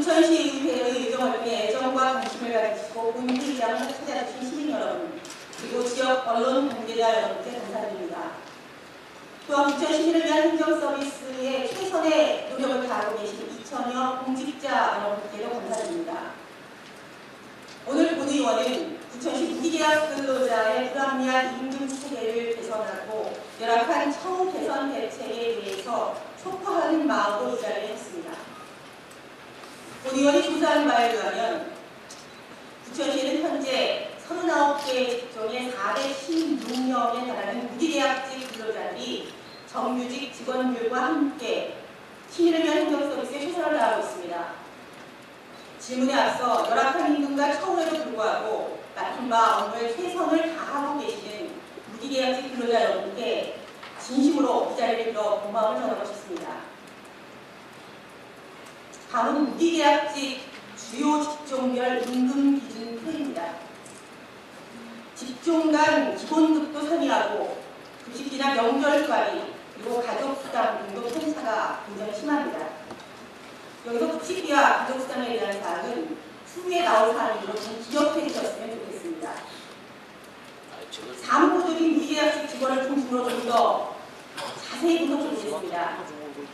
부천시의회의 의정활동에 애정과 관심을 가지시고 본인의 의향을 찾아주신 시민 여러분, 그리고 지역 언론 관계자 여러분께 감사드립니다. 또한 부천 시민을 위한 행정 서비스에 최선의 노력을 다하고 계신 2천여 공직자 여러분께도 감사드립니다. 오늘 본의원은 부천시 무기계약 근로자의 불합리한 임금 체계를 개선하고 열악한 처우 개선 대책에 대해서 촉구하는 마음으로 이 자리에 했습니다. 본의원이 조사한 바에 의하면 부천시는 현재 39개 직종의 416명에 달하는 무기계약직 근로자들이 정규직 직원들과 함께 시민을 위한 행정서비스에 최선을 다하고 있습니다. 질문에 앞서 열악한 임금과 처우에도 불구하고 맡은 바 업무에 최선을 다하고 계시는 무기계약직 근로자 여러분께 진심으로 이 자리를 빌어 고마움을 전하고 싶습니다. 다음은 무기계약직 주요 직종별 임금 기준 표입니다. 직종 간 기본급도 상이하고 급식비나 명절과비 그리고 가족수당 등도 편차가 굉장히 심합니다. 여기서 급식비와 가족수당에 대한 사항은 추후에 나올 사항으로 좀 기억해 주셨으면 좋겠습니다. 사무보조직 무기계약직 직원을 중심으로 좀 더 자세히 분석해보겠습니다.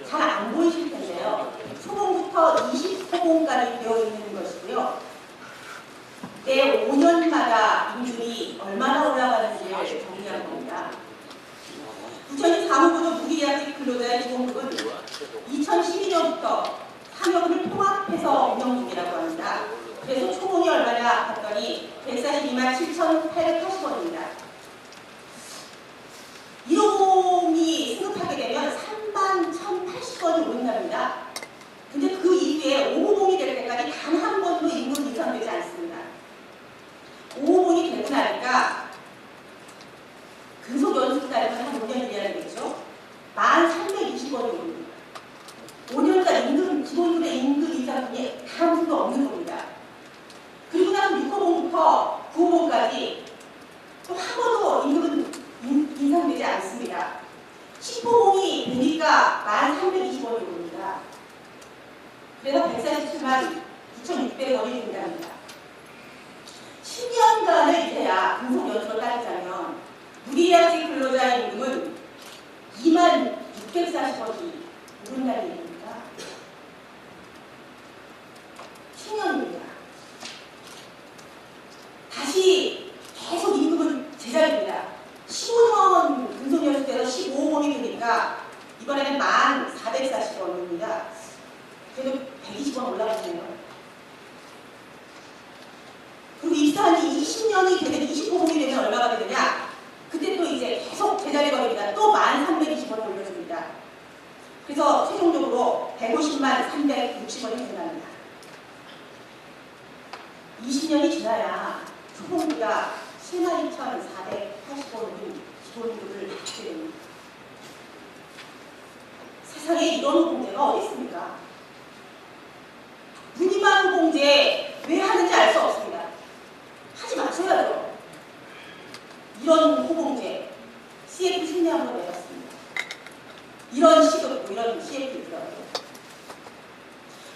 잘 안 보이실 텐데요. 초봉부터 20호봉까지 되어 있는 것이고요. 매 5년마다 임금이 얼마나 올라가는지를 정리한 겁니다. 부천시 사무보조 무기계약직 근로자의 기본급은 2012년부터 상여금을 통합해서 운영 중이라고 합니다. 그래서 초봉이 얼마냐 봤더니 142만 7,880원입니다. 1호봉이 승급하게 되면 3만 1,080원이 오른답니다. 근데 그 이후에 5호봉이 될 때까지 단 한 번도 임금 인상되지 않습니다. 5호봉이 되고 나니까 근속연수까지는 한 5년 이내야 되겠죠. 1,320원이 오릅니다. 5년간 기본급의 임금 인상분이 단 한 번도 없는 겁니다. 그리고 나서 6호봉부터 9호봉까지 또 한 번도 임금은 인상되지 않습니다. 10호봉이 되니까 1,320원이 오릅니다. 그래서 147만 9,600원이 된답니다. 10년간을 이제야 근속연수로 따지자면 무기계약직 근로자의 임금은 2만 640원이 오른다는 얘기입니다. 10년입니다. 다시 계속 임금은 제자리입니다. 15년 근속연수 때서 15호봉이 되니까 이번에는 1,440원입니다. 그래도 120원 올라가네요. 그리고 입사한 지 20년이 되면 25봉이 되면 얼마가 되느냐? 그때 또 이제 계속 제자리 걸음이다. 또 1,320원 올려줍니다. 그래서 최종적으로 150만 360원이 된답니다. 20년이 지나야 초봉비가 72,480원인 기본급을 받게 됩니다. 세상에 이런 공제가 어디 있습니까? 무늬만 공제 왜 하는지 알 수 없습니다. 하지 마셔야죠. 이런 호봉제 CF 승리 한번 내봤습니다. 이런 시급, 이런 CF를 들어요.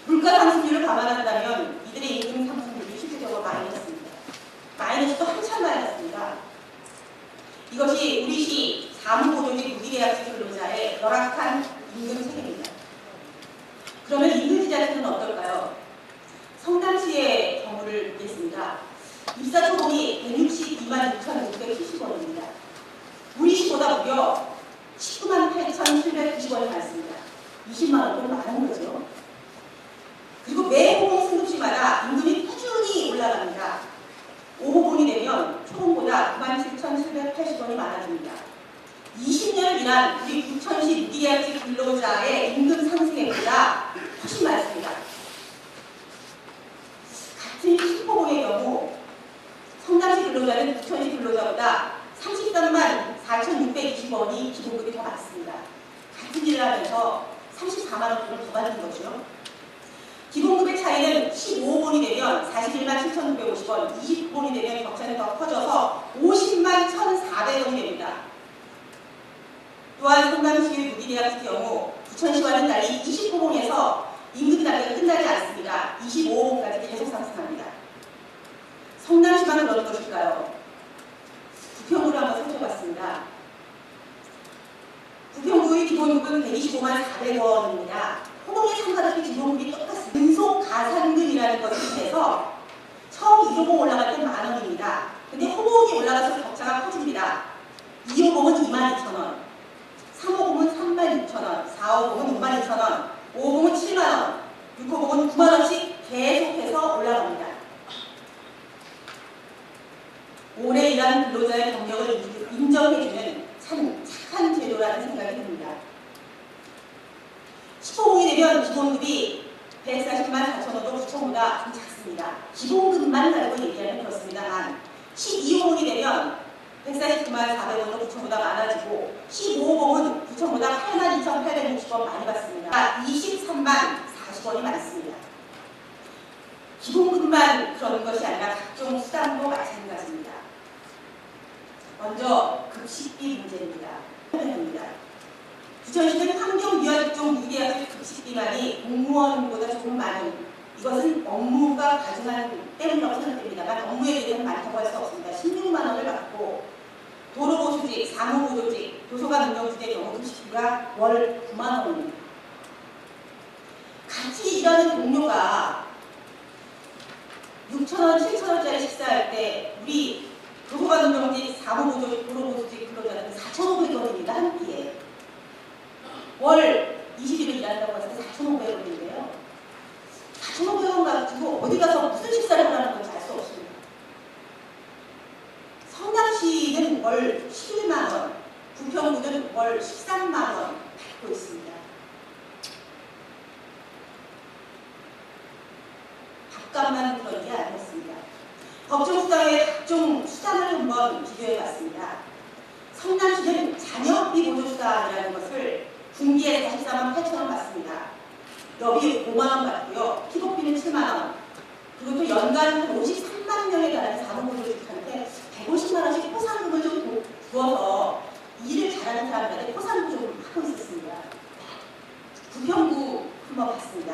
물가 상승률을 감안한다면 이들의 임금 상승률이 실질적으로 마이너스입니다. 마이너스도 한참 마이너스입니다. 이것이 우리시 사무보조직 무기계약직 근로자의 열악한 임금 체계입니다. 그러면 임금 지자체는 어떨까요? 성남시의 경우를 보겠습니다. 입사 초봉이 162만 6,670원입니다. 우리시보다 무려 19만 8,790원이 많습니다. 20만 원 돈 많은 거죠. 그리고 매 호봉 승급시마다 임금이 꾸준히 올라갑니다. 5호봉이 되면 초봉보다 97,780원이 많아집니다. 20년을 일한 우리 부천시 무기계약직 근로자의 임금 상승액보다 훨씬 많습니다. 같은 10호봉의 경우 성남시 근로자는 부천시 근로자보다 33만 4,620원이 기본급이 더 많습니다. 같은 일을 하면서 34만 원 정도 더 받는 거죠. 기본급의 차이는 15호봉이 되면 41만 7,950원, 20호봉이 되면 격차는 더 커져서 50만 1,400원이 됩니다. 또한 성남시의 무기계약직 경우 부천시와는 달리 20호봉에서 임금 단계가 끝나지 않습니다. 25호까지 계속 상승합니다. 성남시만 그런 것일까요? 부평구를 한번 살펴봤습니다. 부평구의 기본급은 125만 400원입니다. 호봉에 참가자의 기본급이 똑같습니다. 근속 가산금이라는 것을 해서 처음 1호봉 올라갈 때 만원입니다. 근데 호봉이 올라가서 격차가 커집니다. 2호봉은 22,000원, 3호봉은 36,000원, 4호봉은 52,000원, 5호봉은 7만원, 6호봉은 9만원씩 계속해서 올라갑니다. 오래 일한 근로자의 경력을 인정해주는 참 착한 제도라는 생각이 듭니다. 10호봉이 되면 기본급이 140만 4천원도 9천보다 좀 작습니다. 기본급만 가지고 얘기하면 그렇습니다만 12호봉이 되면 149만 400원도 9천보다 많아지고 15호봉은 9천보다 8만 2,860원 많이 받습니다. 23만 40원이 많습니다. 기본급만 그런 것이 아니라 각종 수당도 마찬가지입니다. 먼저 급식비 문제입니다. 부천시는 환경유아직종 무계약직 급식비만이 공무원보다 조금 많은, 이것은 업무가 가중한 때문이라고 생각됩니다만 업무에 대해서는 많다고 할 수 없습니다. 16만 원을 받고 도로보수직, 사무보조직, 도서관 운영직의 경우 급식비가 월 9만 원입니다. 같이 일하는 동료가 6,000원, 7,000원짜리 식사할 때 우리 도서관 운영직, 사무보조직, 도로보수직 근로자는 4,500원입니다. 한 끼에. 월 20일을 일한다고 했을 때 4,500원인데요. 4,500원 가지고 어디 가서 무슨 식사를 하라는 건지 알 수 없습니다. 성남시는 월 11만 원, 부평구는 월 13만 원 받고 있습니다. 밥값만 그런 게 아니었습니다. 법정수당의 각종 수당을 한번 비교해봤습니다. 성남시는 자녀비 보조수당이라는 것을 분기에 44만 8천원 받습니다. 여비 5만원 받고요. 피복비는 7만원. 그리고 또 연간 한 53만 명에 달하는 사무보조직한테 150만원씩 포상금을 좀 부어서 일을 잘하는 사람들한테 포상금 좀 하고 있었습니다. 부평구 한번 봤습니다.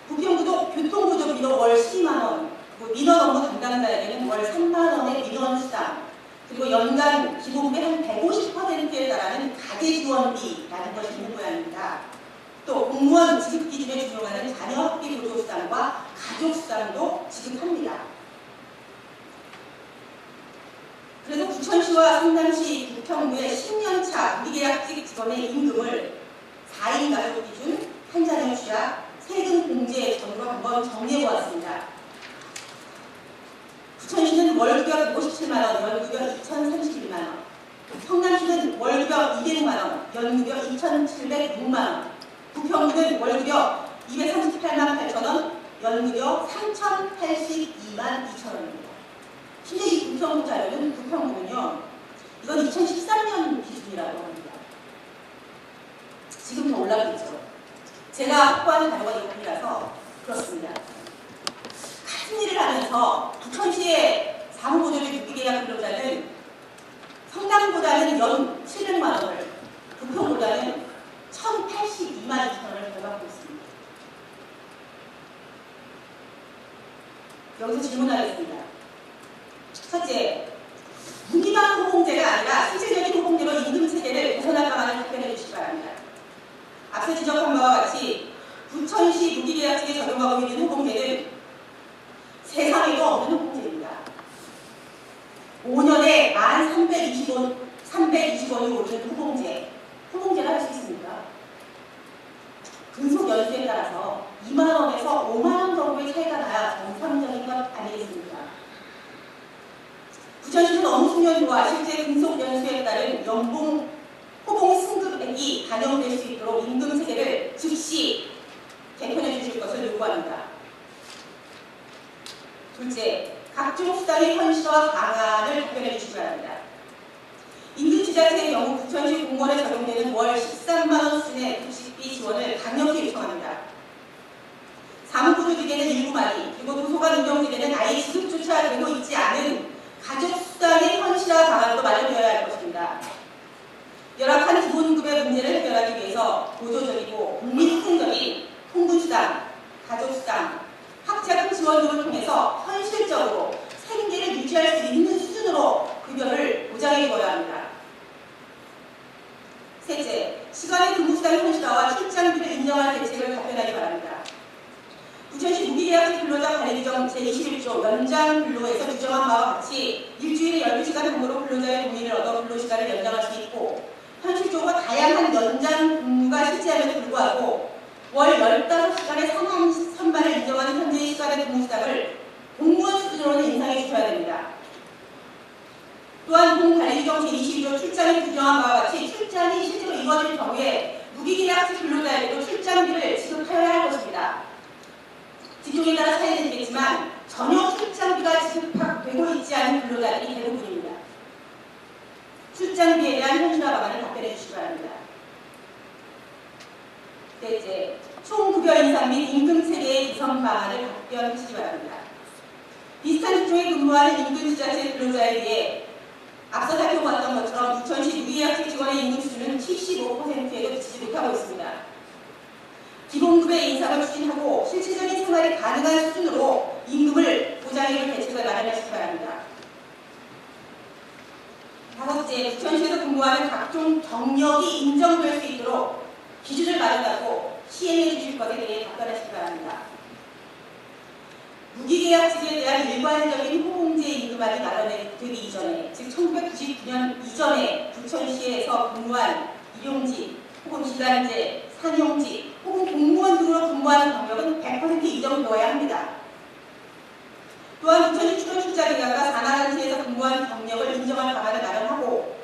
부평구도 교통보조비로 월 12만원, 그리고 민원 업무 담당자에게는 월 3만원의 민원 수당, 그리고 연간 기본급의 한 150%에 달하는 가계지원비라는 것이 있는 모양입니다. 또 공무원 지급 기준에 준용하는 자녀학비 보조수당과 가족수당도 지급합니다. 그래서 부천시와 성남시, 부평구의 10년차 무계약직 직원의 임금을 4인 가족 기준, 한자녀 취약, 세금 공제 전으로 한번 정리해보았습니다. 부천시는 월급여 157만원, 연급여 2,031만원, 성남시는 월급여 200만원, 연급여 2,706만원, 부평구는 월급여 238만 8천원, 연급여 3,082만 2천원입니다. 실제 이 부평구 자료는 부평구는요, 이건 2013년 기준이라고 합니다. 지금 더 올라가겠죠. 제가 확보하는 자료가 이것이라서 그렇습니다. 같은 일을 하면서 부천시의 사무보조직 유기계약 근로자는 성남보다는 연 700만 원을, 부평보다는 1,082만 2천원을 더 받고 있습니다. 여기서 질문하겠습니다. 첫째, 무기만 호봉제가 아니라 실질적인 호봉제로 임금 체계를 개선할까만을 답변해 주시기 바랍니다. 앞서 지적한 바와 같이 부천시 무기계약직에 적용하고 있는 호봉제는 세상에도 없는 호봉제입니다. 5년에 1,320원이 오르는 호봉제. 호봉제를 할 수 있습니까? 근속 연수에 따라서 2만원에서 5만원 정도의 차이가 나야 정상적인 것 아니겠습니까? 부천시는 업무숙련도와 실제 근속 연수에 따른 연봉, 호봉 승급액이 반영될 수 있도록 임금 체계를 즉시 개편해 주실 것을 요구합니다. 둘째, 각종 수당의 현실화 방안을 답변해 주시기 바랍니다. 임금지자체의 경우 부천시 공무원에 적용되는 월 13만원 수준의 급식비 지원을 강력히 요청합니다. 사무보조직에는 일부만이, 그리고 도서관 운영직에는 아예 지급조차 되고 있지 않은 가족수당의 현실화 방안도 마련되어야 할 것입니다. 열악한 기본급의 문제를 해결하기 위해서 보조적이고 국민생적인 통분수당, 답변하기 바랍니다. 부천시 무기계약직 근로자 관리 규정 제21조 연장 근로에서 규정한 바와 같이 일주일에 12시간 정도로 근로자의 동의를 얻어 근로시간을 연장할 수 있고, 현실적으로 다양한 연장 근무가 실제함에도 불구하고 월 15시간의 선반을 인정하는 현재의 시간의 근무시간을 공무원 수준으로는 인상해 주셔야 됩니다. 또한 본관리규정 제22조 출장이 규정한 바와 같이 출장이 실제로 이루어질 경우에 무기계약직 근로자에게도 출장비를 지급하여야 할 것입니다. 직종에 따라 차이는 있겠지만 전혀 출장비가 지급되고 있지 않은 근로자들이 대부분입니다. 출장비에 대한 현실화 방안을 답변해 주시기 바랍니다. 넷째, 총급여 인상 및 임금체계의 개선 방안을 답변하시기 바랍니다. 비슷한 직종에 근무하는 임금지자체 근로자에 대해 앞서 살펴봤던 것처럼 부천시 무기계약직 직원의 임금 수준은 75%에도 미치지 못하고 있습니다. 기본급의 인상을 추진하고 실질적인 생활이 가능한 수준으로 임금을 보장해줄 대책을 마련하시기 바랍니다. 다섯째, 부천시에서 근무하는 각종 경력이 인정될 수 있도록 기준을 마련하고 시행해 주실 것에 대해 답변하시기 바랍니다. 무기계약직에 대한 일괄적인 호봉제 임금안이 마련되기 이전에, 즉 1999년 이전에 부천시에서 근무한 일용직 혹은 기간제, 상용직 혹은 공무원 등으로 근무하는 경력은 100% 인정되어야 합니다. 또한 부천시 출연출자기관과 산하단체에서 근무한 경력을 인정할 방안을 마련하고,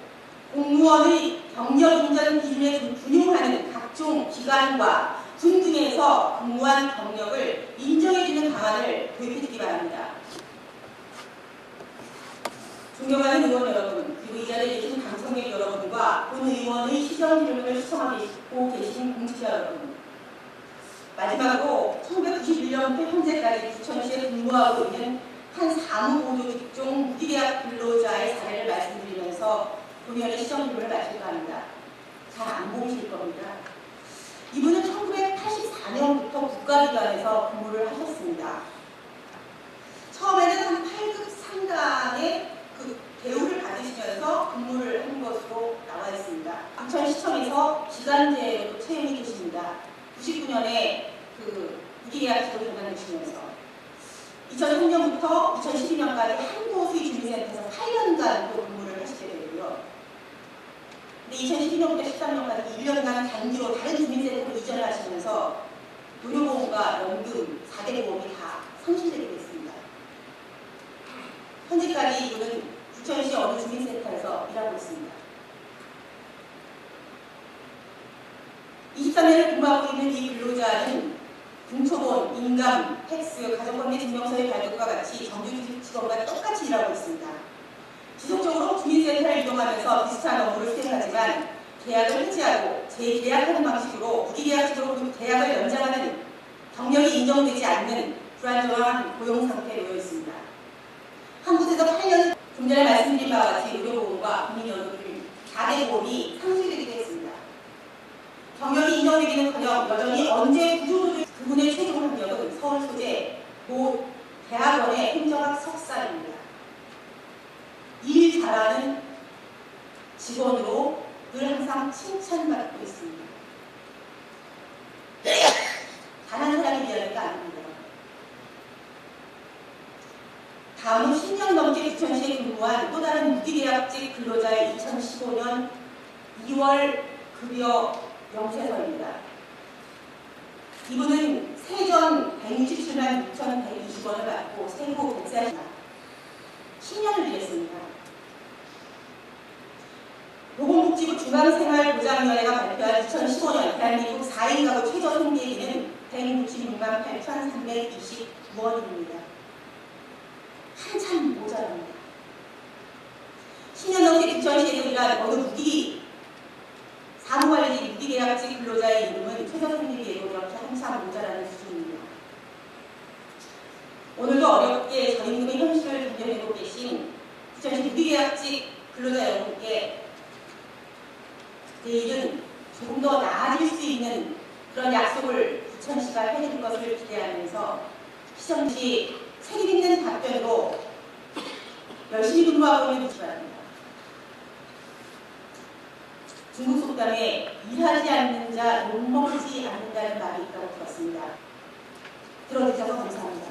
공무원의 경력 인정 기준에 준용하는 각종 기관과 군 등에서 근무한 경력을 인정해주는 방안을 도입해주기 바랍니다. 존경하는 의원 여러분, 그리고 이 자리에 계신 방청객 여러분과 본 의원의 시정 질문을 시청하고 계신 공직자 여러분, 마지막으로 1991년부터 현재까지 부천시에 근무하고 있는 한 사무보조 직종 무기계약 근로자의 사례를 말씀드리면서 본의원의 시정 질문을 마칠까 합니다. 잘 안 보이실 겁니다. 이분은 1984년부터 국가기관에서 근무를 하셨습니다. 처음에는 한 8급 상당의 그 대우를 받으시면서 근무를 한 것으로 나와 있습니다. 부천시청에서 기간제로 채용이 되십니다. 99년에 그 무기계약직으로 전환되시면서 2003년부터 2012년까지 한도수의 주민센터에서 8년간 또 근무를 하시게 되고요. 근데 2012년부터 13년까지 1년간 단기로 다른 주민센터로 이전을 하시면서 의료보험과 연금, 4대 보험이 다 상실되게 됐습니다. 현재까지 이분은 부천시 어느 주민센터에서 일하고 있습니다. 23년을 근무하고 있는 이 근로자는 등초본, 인감, 팩스, 가정관계 증명서의 발급과 같이 정규직 직원과 똑같이 일하고 있습니다. 지속적으로 주민센터를 이동하면서 비슷한 업무를 수행하지만 계약을 해지하고 재계약하는 방식으로 무기계약직으로 계약을 연장하는 경력이 인정되지 않는 불안정한 고용 상태에 놓여 있습니다. 한 곳에서 8년, 좀 전에 말씀드린 바와 같이 의료보험과 국민연금, 4대 보험이 상실되기도 했습니다. 경력이 인정되기는커녕 여전히 언제 구조조정 그분의 최종 학력은 서울 소재 모 대학원의 행정학 석사입니다. 일 잘하는 직원으로 늘 항상 칭찬받고 있습니다. 단 한 사람이 미안해가 아닙니다. 다음은 10년 넘게 부천시에 근무한 또 다른 무기계약직 근로자의 2015년 2월 급여 영세서입니다. 이분은 세전 167만 6,120원을 받고 세후 백세하십니다. 10년을 일했습니다. 보건복지부 중앙생활보장위원회가 발표한 2015년 대한민국 4인 가구 최저 생계비는 196만 8,329원입니다. 한참 모자랍니다. 10년 넘게 부천시에서 일한 어느 사무관리직 무기계약직 근로자의 임금은 최저 생계비에도 이렇게 한참 모자라는 수준입니다. 오늘도 어렵게 저임금의 현실을 견뎌내고 계신 부천시 무기계약직 근로자 여러분께 내일은 조금 더 나아질 수 있는 그런 약속을 부천시가 해줄 것을 기대하면서 시청시 책임있는 답변으로 열심히 근무하고 있는 부처입니다. 중국 속담에 일하지 않는 자 욕먹지 않는다는 말이 있다고 들었습니다. 들어주셔서 감사합니다.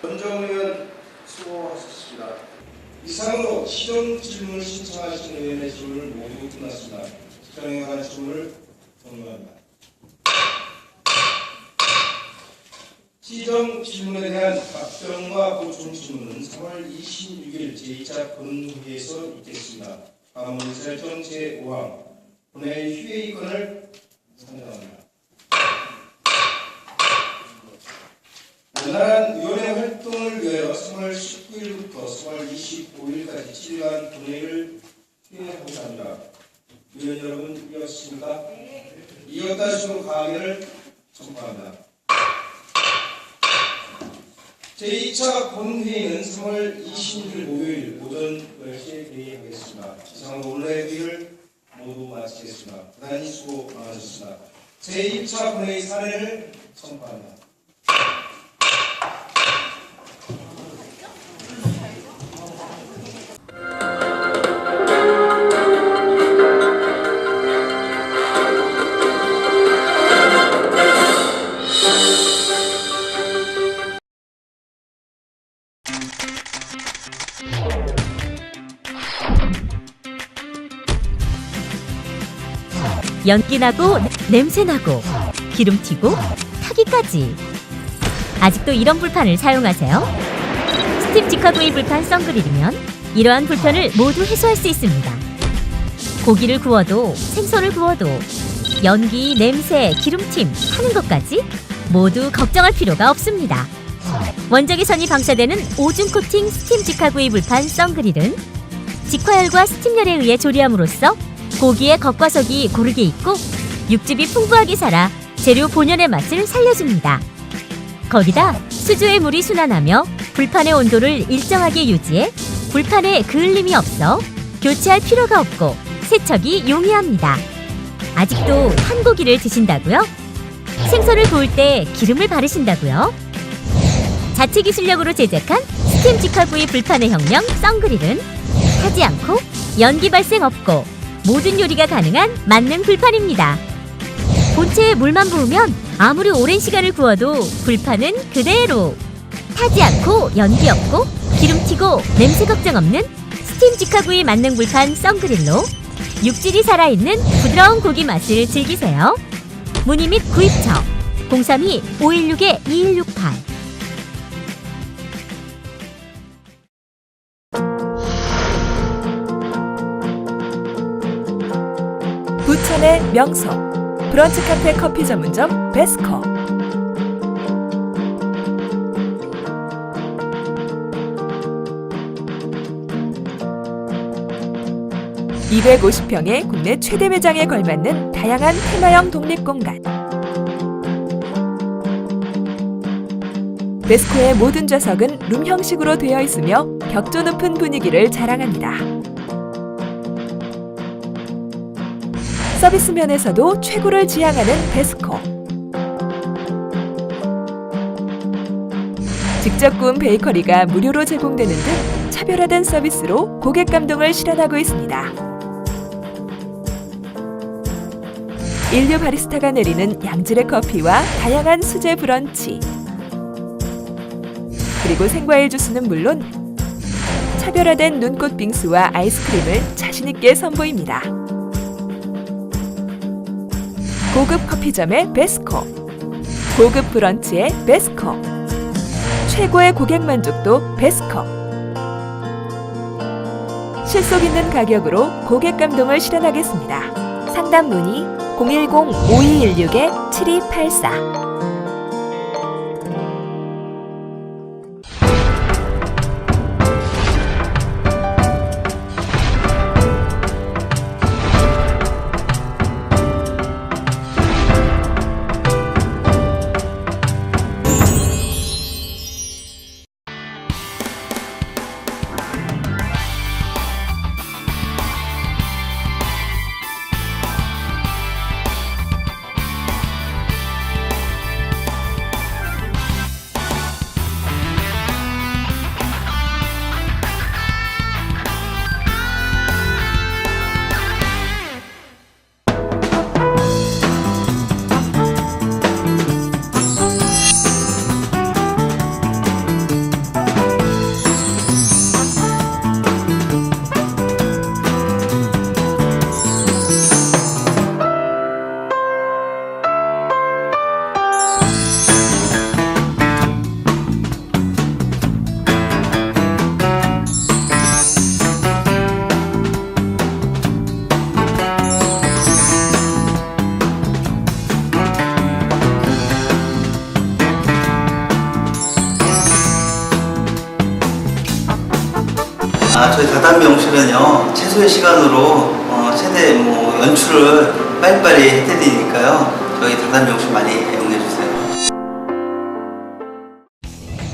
원정 의원 수고하셨습니다. 이상으로 시정 질문을 신청하신 의원의 질문을 모두 끝났습니다. 시정에 관한 질문을 종료합니다. 시정 질문에 대한 답변과 보충 질문은 3월 26일 제2차 본회의에서 있겠습니다. 다음은 설정 제5항 본회의 휴회의권을 선정합니다. 원활한 위원회 활동을 위하여 3월 19일부터 3월 25일까지 7일간 본회의를 휴회하고자 합니다. 위원 여러분 이었습니까? 이었다 시로 가결을 청구합니다. 제2차 본회의는 3월 26일 목요일 오전 10시에 회의하겠습니다. 이상으로 오늘의 회의를 모두 마치겠습니다. 대단히 수고 많으셨습니다. 제2차 본회의 사례를 청구합니다. 연기나고 냄새나고 기름튀고 타기까지. 아직도 이런 불판을 사용하세요? 스팀 직화구이 불판 썬그릴이면 이러한 불편을 모두 해소할 수 있습니다. 고기를 구워도 생선을 구워도 연기, 냄새, 기름짐 하는 것까지 모두 걱정할 필요가 없습니다. 원적외선이 방사되는 오줌 코팅 스팀 직화구이 불판 썬그릴은 직화열과 스팀열에 의해 조리함으로써 고기의 겉과 속이 고르게 익고 육즙이 풍부하게 살아 재료 본연의 맛을 살려줍니다. 거기다 수조의 물이 순환하며 불판의 온도를 일정하게 유지해 불판에 그을림이 없어 교체할 필요가 없고 세척이 용이합니다. 아직도 탄 고기를 드신다고요? 생선을 구울 때 기름을 바르신다고요? 자체 기술력으로 제작한 스팀 직화구이 불판의 혁명 썬그릴은 타지 않고 연기 발생 없고 모든 요리가 가능한 만능 불판입니다. 본체에 물만 부으면 아무리 오랜 시간을 구워도 불판은 그대로 타지 않고 연기 없고 기름 튀고 냄새 걱정 없는 스팀 직화구이 만능 불판 썬그릴로 육질이 살아있는 부드러운 고기 맛을 즐기세요. 문의 및 구입처 032-516-2168. 부천의 명소 브런치 카페 커피 전문점 베스커. (250평의) 국내 최대 매장에 걸맞는 다양한 테마형 독립공간. 베스코의 모든 좌석은 룸 형식으로 되어 있으며 격조 높은 분위기를 자랑합니다. 서비스 면에서도 최고를 지향하는 베스코. 직접 구운 베이커리가 무료로 제공되는 등 차별화된 서비스로 고객 감동을 실현하고 있습니다. 인류 바리스타가 내리는 양질의 커피와 다양한 수제 브런치, 그리고 생과일 주스는 물론 차별화된 눈꽃 빙수와 아이스크림을 자신있게 선보입니다. 고급 커피점의 베스코, 고급 브런치의 베스코, 최고의 고객 만족도 베스코. 실속 있는 가격으로 고객 감동을 실현하겠습니다. 상담 문의 010-5216-7284. 저희 다단 미용실은요, 최소의 시간으로 최대 연출을 빨리빨리 해드리니까요. 저희 다단 미용실 많이 이용해주세요.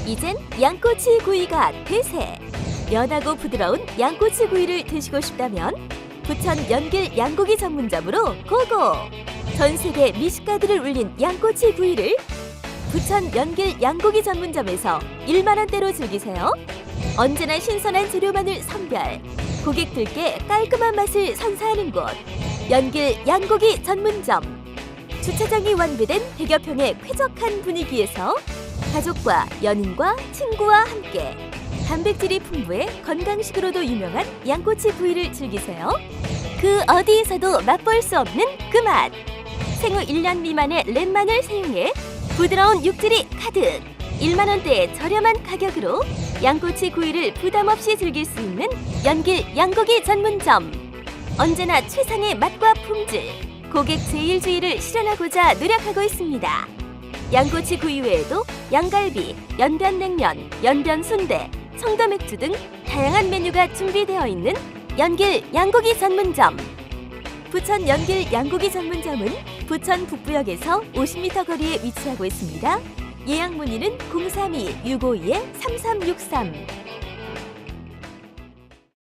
이젠 양꼬치 구이가 대세! 연하고 부드러운 양꼬치 구이를 드시고 싶다면 부천 연길 양고기 전문점으로 고고! 전 세계 미식가들을 울린 양꼬치 구이를 부천 연길 양고기 전문점에서 1만 원대로 즐기세요. 언제나 신선한 재료만을 선별, 고객들께 깔끔한 맛을 선사하는 곳 연길 양고기 전문점. 주차장이 완비된 100여 평의 쾌적한 분위기에서 가족과 연인과 친구와 함께 단백질이 풍부해 건강식으로도 유명한 양꼬치 구이를 즐기세요. 그 어디에서도 맛볼 수 없는 그 맛! 생후 1년 미만의 랩만을 사용해 부드러운 육질이 가득! 1만 원대의 저렴한 가격으로 양꼬치 구이를 부담 없이 즐길 수 있는 연길 양고기 전문점. 언제나 최상의 맛과 품질, 고객 제일주의를 실현하고자 노력하고 있습니다. 양꼬치 구이 외에도 양갈비, 연변냉면, 연변순대, 청도맥주 등 다양한 메뉴가 준비되어 있는 연길 양고기 전문점. 부천 연길 양고기 전문점은 부천 북부역에서 50m 거리에 위치하고 있습니다. 예약 문의는 032-652-3363